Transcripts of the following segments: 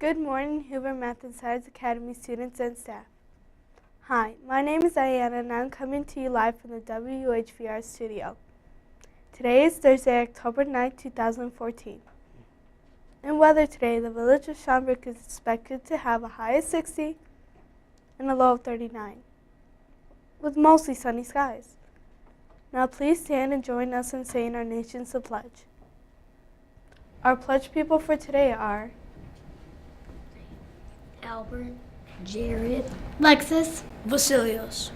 Good morning, Hoover Math and Science Academy students and staff. Hi, my name is Diana and I'm coming to you live from the WHVR studio. Today is Thursday, October 9, 2014. In weather today, the village of Schaumburg is expected to have a high of 60 and a low of 39, with mostly sunny skies. Now please stand and join us in saying our nation's pledge. Our pledge people for today are Albert, Jared, Lexus, Vasilios.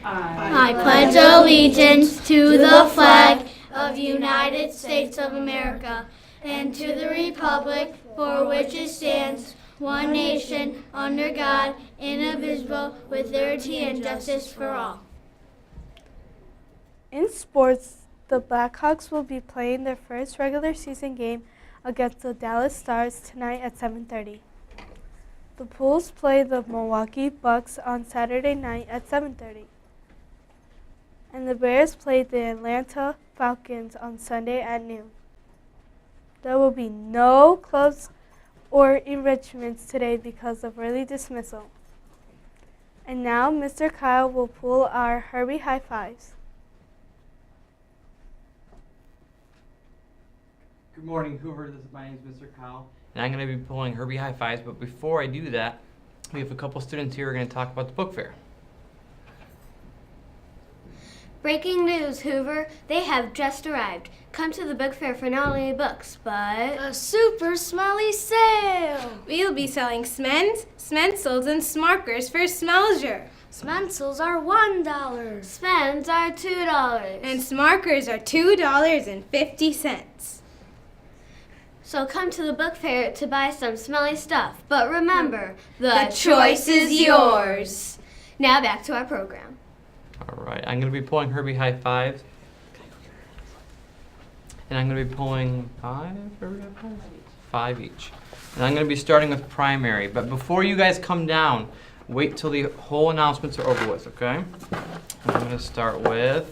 I pledge allegiance to the flag of the United States of America and to the republic for which it stands, one nation, under God, indivisible, with liberty and justice for all. In sports, the Blackhawks will be playing their first regular season game against the Dallas Stars tonight at 7:30. The Bulls play the Milwaukee Bucks on Saturday night at 7:30. And the Bears play the Atlanta Falcons on Sunday at noon. There will be no clubs or enrichments today because of early dismissal. And now Mr. Kyle will pull our Herbie High Fives. Good morning, Hoover. My name is Mr. Kyle, and I'm going to be pulling Herbie High Fives. But before I do that, we have a couple students here who are going to talk about the book fair. Breaking news, Hoover. They have just arrived. Come to the book fair for not only books, but A super smelly sale! We'll be selling Smens, Smensels, and Smarkers for Smelger. Smensels are $1. spends are $2. And Smarkers are $2.50. So come to the book fair to buy some smelly stuff. But remember, The choice is yours. Now back to our program. All right, I'm going to be pulling Herbie High Fives. And I'm going to be pulling five Herbie High Fives? 5 each. And I'm going to be starting with primary. But before you guys come down, wait till the whole announcements are over with, okay? I'm going to start with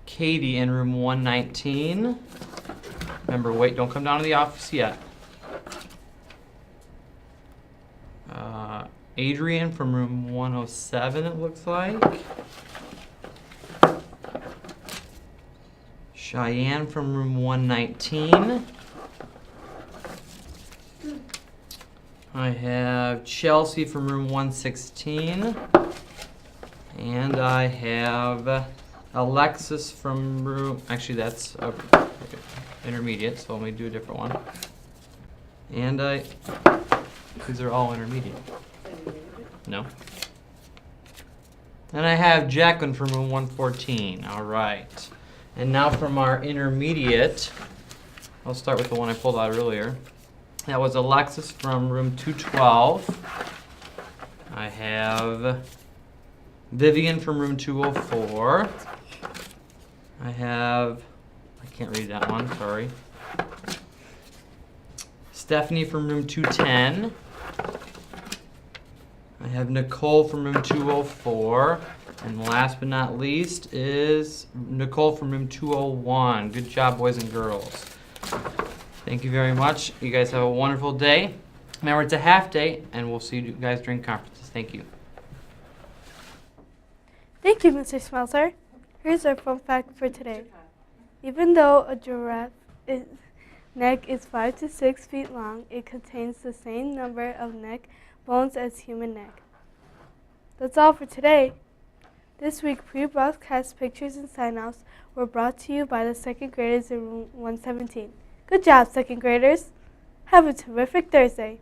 Katie in room 119. Remember, wait, don't come down to the office yet. Adrian from room 107, it looks like. Cheyenne from room 119. I have Chelsea from room 116. And I have Alexis from room, actually that's intermediate, so let me do a different one. And these are all intermediate. No. And I have Jacqueline from room 114, all right. And now from our intermediate, I'll start with the one I pulled out earlier. That was Alexis from room 212. I have Vivian from room 204. I can't read that one, sorry. Stephanie from room 210. I have Nicole from room 204. And last but not least is Nicole from room 201. Good job, boys and girls. Thank you very much. You guys have a wonderful day. Remember, it's a half day, and we'll see you guys during conferences. Thank you. Thank you, Mr. Smelter. Here's our fun fact for today. Even though a giraffe's neck is 5 to 6 feet long, it contains the same number of neck bones as human neck. That's all for today. This week, pre-broadcast pictures and sign-offs were brought to you by the second graders in room 117. Good job, second graders. Have a terrific Thursday.